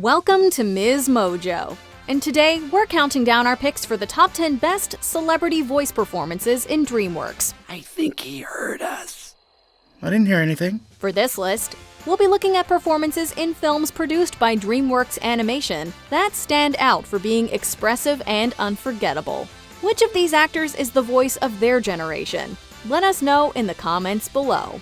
Welcome to MsMojo, and today we're counting down our picks for the top 10 best celebrity voice performances in DreamWorks. I think he heard us. I didn't hear anything. For this list, we'll be looking at performances in films produced by DreamWorks Animation that stand out for being expressive and unforgettable. Which of these actors is the voice of their generation? Let us know in the comments below.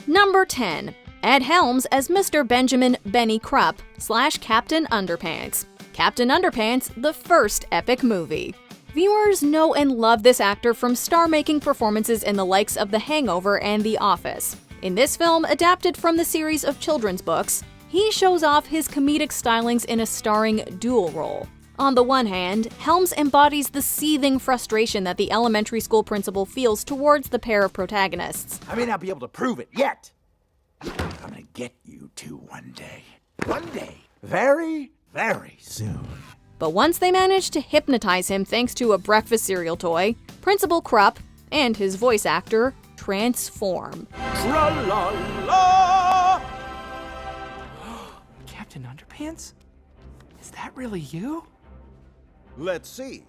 Number 10. Ed Helms as Mr. Benjamin Benny Krupp / Captain Underpants. Captain Underpants, the first epic movie. Viewers know and love this actor from star-making performances in the likes of The Hangover and The Office. In this film, adapted from the series of children's books, he shows off his comedic stylings in a starring dual role. On the one hand, Helms embodies the seething frustration that the elementary school principal feels towards the pair of protagonists. I may not be able to prove it yet. I'm gonna get you two one day. One day. Very, very soon. But once they manage to hypnotize him thanks to a breakfast cereal toy, Principal Krupp and his voice actor transform. Tra-la-la! Captain Underpants? Is that really you? Let's see.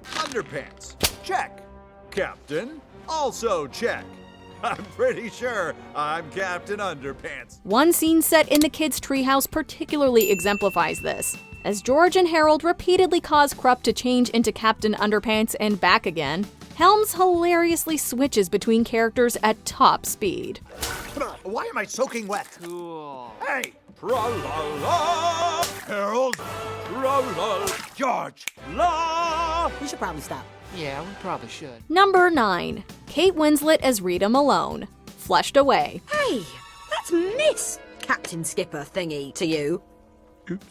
Underpants. Check. Captain. Also check. I'm pretty sure I'm Captain Underpants. One scene set in the kids' treehouse particularly exemplifies this, as George and Harold repeatedly cause Krupp to change into Captain Underpants and back again. Helms hilariously switches between characters at top speed. Why am I soaking wet? Cool. Hey! Tra-la-la! Harold! Tra-la! George! La! We should probably stop. Yeah, we probably should. Number 9. Kate Winslet as Rita Malone. Flushed Away. Hey, that's Miss Captain Skipper thingy to you.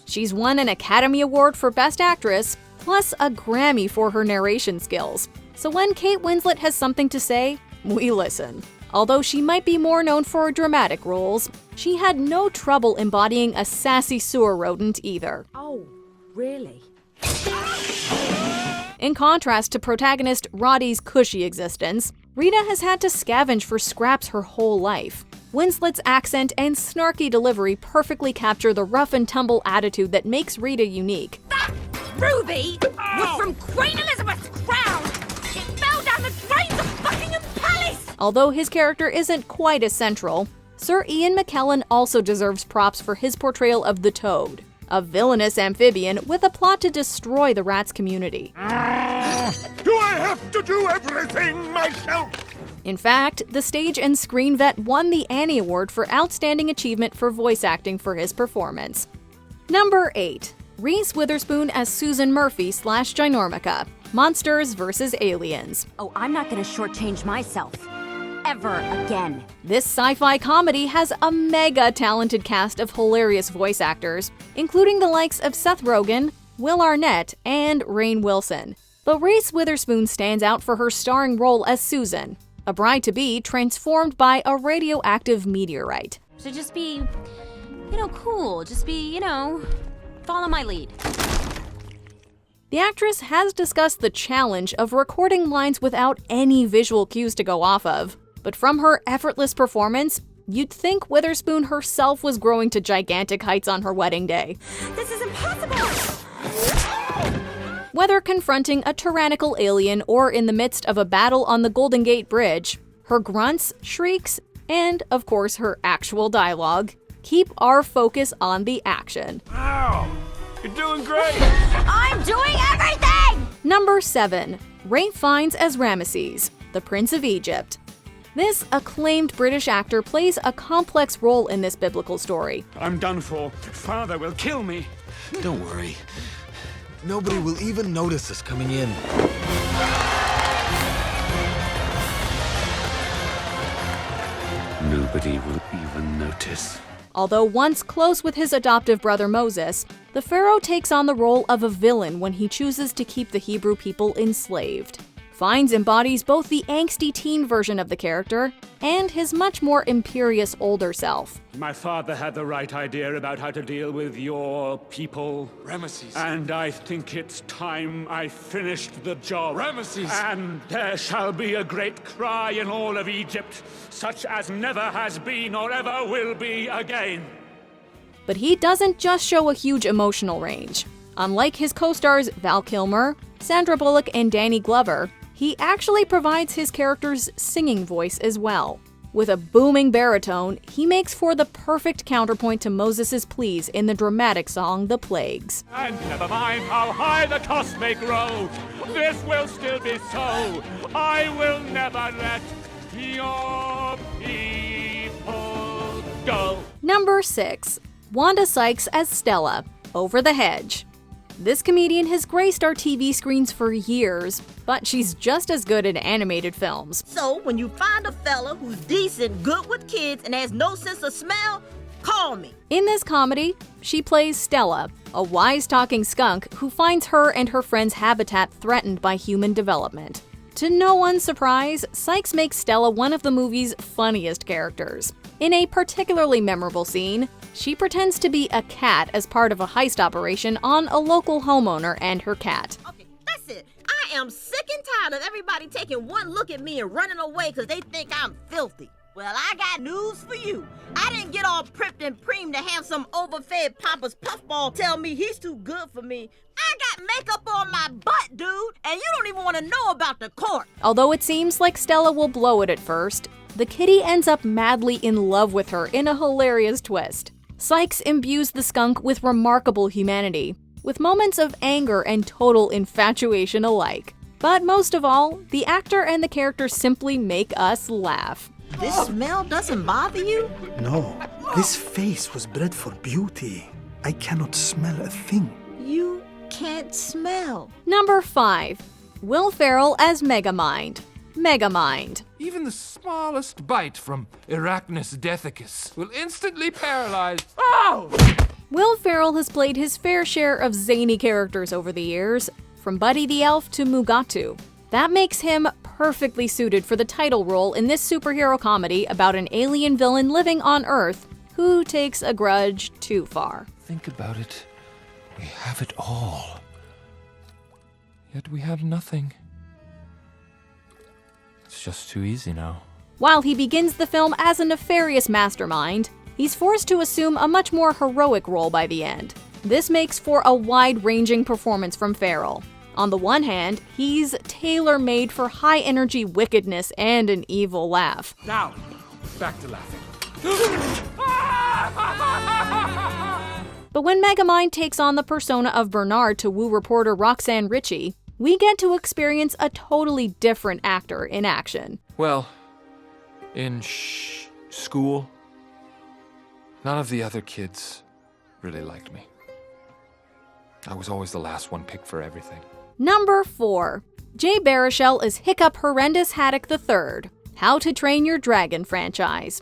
She's won an Academy Award for Best Actress, plus a Grammy for her narration skills. So when Kate Winslet has something to say, we listen. Although she might be more known for dramatic roles, she had no trouble embodying a sassy sewer rodent either. Oh, really? In contrast to protagonist Roddy's cushy existence, Rita has had to scavenge for scraps her whole life. Winslet's accent and snarky delivery perfectly capture the rough-and-tumble attitude that makes Rita unique. That ruby was from Queen Elizabeth's crown! It fell down the drains of Buckingham Palace! Although his character isn't quite as central, Sir Ian McKellen also deserves props for his portrayal of the Toad, a villainous amphibian with a plot to destroy the rats community. Do I have to do everything myself? In fact, the stage and screen vet won the Annie Award for Outstanding Achievement for Voice Acting for his performance. Number 8. Reese Witherspoon as Susan Murphy / Ginormica. Monsters vs. Aliens. Oh, I'm not gonna shortchange myself. Ever again. This sci-fi comedy has a mega talented cast of hilarious voice actors, including the likes of Seth Rogen, Will Arnett, and Rainn Wilson. But Reese Witherspoon stands out for her starring role as Susan, a bride-to-be transformed by a radioactive meteorite. So just be, cool. Just be, follow my lead. The actress has discussed the challenge of recording lines without any visual cues to go off of. But from her effortless performance, you'd think Witherspoon herself was growing to gigantic heights on her wedding day. This is impossible! Whether confronting a tyrannical alien or in the midst of a battle on the Golden Gate Bridge, her grunts, shrieks, and, of course, her actual dialogue keep our focus on the action. Ow! You're doing great! I'm doing everything! Number 7. Ralph Fiennes as Ramesses, the Prince of Egypt. This acclaimed British actor plays a complex role in this biblical story. I'm done for. Father will kill me. Don't worry. Nobody will even notice us coming in. Nobody will even notice. Although once close with his adoptive brother Moses, the pharaoh takes on the role of a villain when he chooses to keep the Hebrew people enslaved. Fiennes embodies both the angsty teen version of the character and his much more imperious older self. My father had the right idea about how to deal with your people. Ramesses. And I think it's time I finished the job. Ramesses. And there shall be a great cry in all of Egypt, such as never has been or ever will be again. But he doesn't just show a huge emotional range. Unlike his co-stars Val Kilmer, Sandra Bullock, and Danny Glover, he actually provides his character's singing voice as well. With a booming baritone, he makes for the perfect counterpoint to Moses' pleas in the dramatic song The Plagues. And never mind how high the cost may grow, this will still be so. I will never let your people go. Number 6. Wanda Sykes as Stella, Over the Hedge. This comedian has graced our TV screens for years, but she's just as good in animated films. So when you find a fella who's decent, good with kids, and has no sense of smell, call me. In this comedy, she plays Stella, a wise-talking skunk who finds her and her friend's habitat threatened by human development. To no one's surprise, Sykes makes Stella one of the movie's funniest characters. In a particularly memorable scene, she pretends to be a cat as part of a heist operation on a local homeowner and her cat. Okay, that's it. I am sick and tired of everybody taking one look at me and running away because they think I'm filthy. Well, I got news for you. I didn't get all pripped and preemed to have some overfed Papa's puffball tell me he's too good for me. I got makeup on my butt, dude, and you don't even want to know about the court. Although it seems like Stella will blow it at first, the kitty ends up madly in love with her in a hilarious twist. Sykes imbues the skunk with remarkable humanity, with moments of anger and total infatuation alike. But most of all, the actor and the character simply make us laugh. This smell doesn't bother you? No, this face was bred for beauty. I cannot smell a thing. You can't smell. Number 5. Will Ferrell as Megamind. Megamind. Even the smallest bite from Arachnus dethicus will instantly paralyze. Will Ferrell has played his fair share of zany characters over the years, from Buddy the Elf to Mugatu. That makes him perfectly suited for the title role in this superhero comedy about an alien villain living on Earth who takes a grudge too far. Think about it. We have it all. Yet we have nothing. It's just too easy now. While he begins the film as a nefarious mastermind, he's forced to assume a much more heroic role by the end. This makes for a wide-ranging performance from Ferrell. On the one hand, he's tailor-made for high-energy wickedness and an evil laugh. Now, back to laughing. But when Megamind takes on the persona of Bernard to woo reporter Roxanne Ritchie, we get to experience a totally different actor in action. Well, in school, none of the other kids really liked me. I was always the last one picked for everything. Number 4. Jay Baruchel as Hiccup Horrendous Haddock III, How to Train Your Dragon franchise.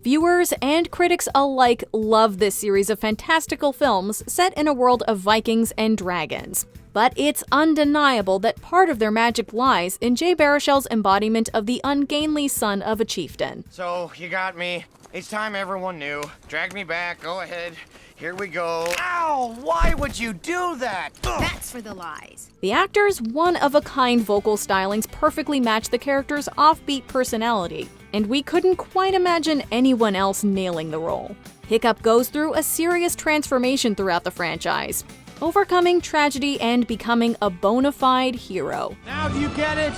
Viewers and critics alike love this series of fantastical films set in a world of Vikings and dragons. But it's undeniable that part of their magic lies in Jay Baruchel's embodiment of the ungainly son of a chieftain. So, you got me. It's time everyone knew. Drag me back, go ahead. Here we go. Ow! Why would you do that? That's for the lies. The actor's one-of-a-kind vocal stylings perfectly match the character's offbeat personality, and we couldn't quite imagine anyone else nailing the role. Hiccup goes through a serious transformation throughout the franchise, overcoming tragedy and becoming a bona fide hero. Now do you get it?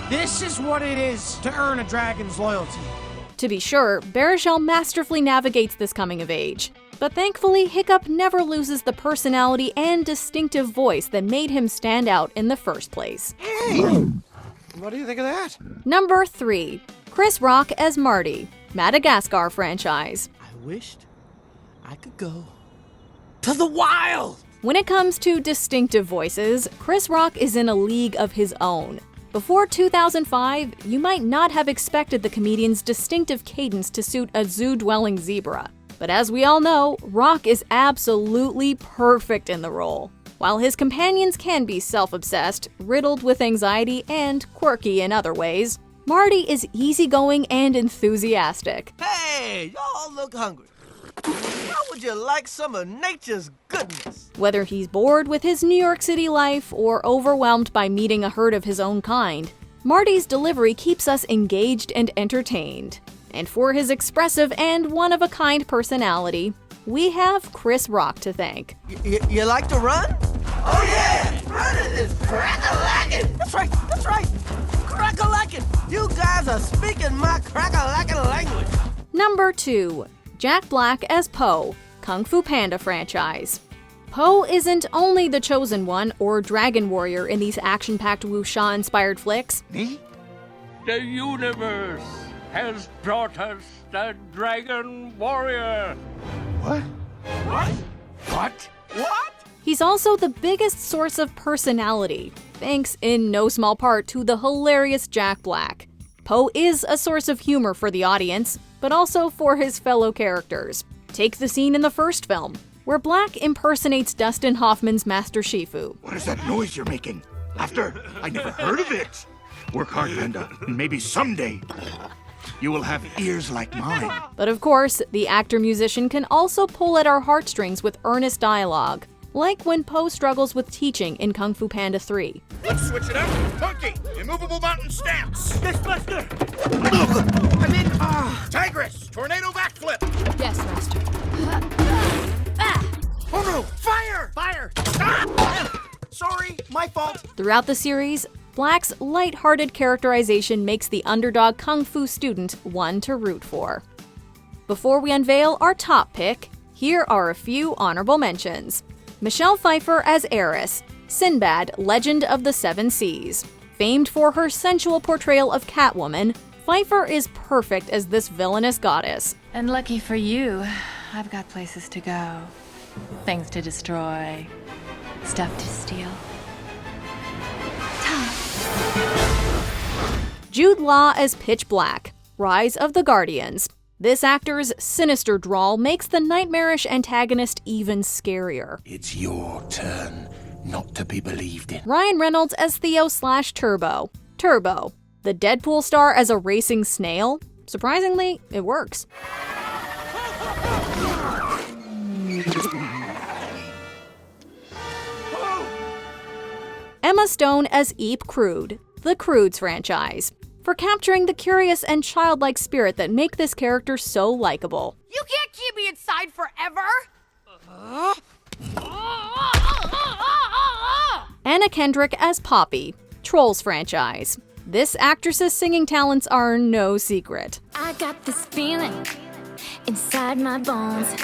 This is what it is to earn a dragon's loyalty. To be sure, Baruchel masterfully navigates this coming of age. But thankfully, Hiccup never loses the personality and distinctive voice that made him stand out in the first place. Hey! What do you think of that? Number 3. Chris Rock as Marty, Madagascar franchise. I wished I could go to the wild! When it comes to distinctive voices, Chris Rock is in a league of his own. Before 2005, you might not have expected the comedian's distinctive cadence to suit a zoo-dwelling zebra. But as we all know, Rock is absolutely perfect in the role. While his companions can be self-obsessed, riddled with anxiety, and quirky in other ways, Marty is easygoing and enthusiastic. Hey, y'all look hungry. How would you like some of nature's goodness? Whether he's bored with his New York City life or overwhelmed by meeting a herd of his own kind, Marty's delivery keeps us engaged and entertained. And for his expressive and one-of-a-kind personality, we have Chris Rock to thank. You like to run? Oh yeah! Running is crack-a-lackin'! That's right! Crack-a-lackin'! You guys are speaking my crack-a-lackin' language! Number 2. Jack Black as Po, Kung Fu Panda franchise. Po isn't only the chosen one or dragon warrior in these action-packed wuxia-inspired flicks. Me? The universe has brought us the dragon warrior. What? What? He's also the biggest source of personality, thanks in no small part to the hilarious Jack Black. Po is a source of humor for the audience, but also for his fellow characters. Take the scene in the first film, where Black impersonates Dustin Hoffman's Master Shifu. What is that noise you're making? Laughter? I never heard of it. Work hard, Panda, and maybe someday you will have ears like mine. But of course, the actor-musician can also pull at our heartstrings with earnest dialogue, like when Po struggles with teaching in Kung Fu Panda 3. Let's switch it up. Monkey, immovable mountain stance. Yes, Master! Tigress, tornado backflip. Yes, Master. Oh no, fire! Fire! Stop! Sorry, my fault. Throughout the series, Black's light-hearted characterization makes the underdog kung fu student one to root for. Before we unveil our top pick, here are a few honorable mentions. Michelle Pfeiffer as Eris, Sinbad, Legend of the Seven Seas. Famed for her sensual portrayal of Catwoman, Pfeiffer is perfect as this villainous goddess. And lucky for you, I've got places to go, things to destroy, stuff to steal. Jude Law as Pitch Black, Rise of the Guardians. This actor's sinister drawl makes the nightmarish antagonist even scarier. It's your turn not to be believed in. Ryan Reynolds as Theo/Turbo. Turbo, the Deadpool star as a racing snail. Surprisingly, it works. Emma Stone as Eep Crude, the Crudes franchise, for capturing the curious and childlike spirit that make this character so likable. You can't keep me inside forever! Anna Kendrick as Poppy, Trolls franchise. This actress's singing talents are no secret. I got this feeling inside my bones.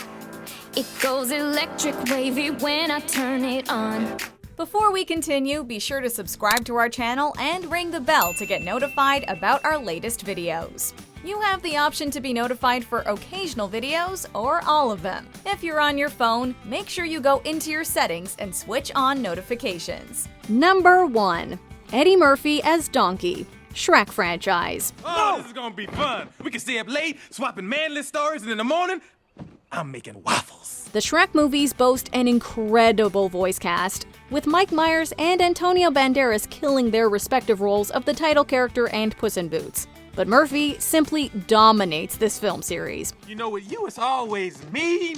It goes electric wavy when I turn it on. Before we continue, be sure to subscribe to our channel and ring the bell to get notified about our latest videos. You have the option to be notified for occasional videos or all of them. If you're on your phone, make sure you go into your settings and switch on notifications. Number 1. Eddie Murphy as Donkey, Shrek franchise. Oh, this is gonna be fun. We can stay up late, swapping manly stories, and in the morning, I'm making waffles. The Shrek movies boast an incredible voice cast, with Mike Myers and Antonio Banderas killing their respective roles of the title character and Puss in Boots. But Murphy simply dominates this film series. You know, with you, it's always me.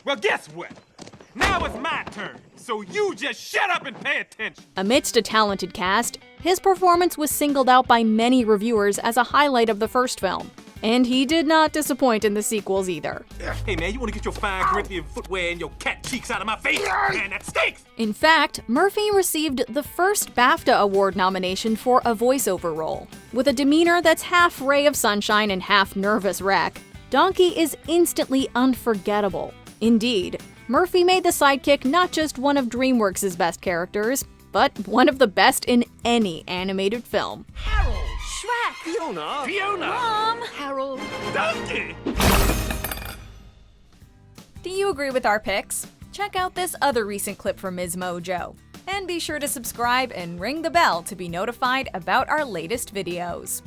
Well, guess what? Now it's my turn, so you just shut up and pay attention. Amidst a talented cast, his performance was singled out by many reviewers as a highlight of the first film. And he did not disappoint in the sequels either. Hey man, you wanna get your fine Corinthian footwear and your cat cheeks out of my face? Man, that stinks! In fact, Murphy received the first BAFTA Award nomination for a voiceover role. With a demeanor that's half ray of sunshine and half nervous wreck, Donkey is instantly unforgettable. Indeed, Murphy made the sidekick not just one of DreamWorks' best characters, but one of the best in any animated film. Harold! Shrek! Fiona! Mom! Harold! Donkey! Do you agree with our picks? Check out this other recent clip from MsMojo. And be sure to subscribe and ring the bell to be notified about our latest videos.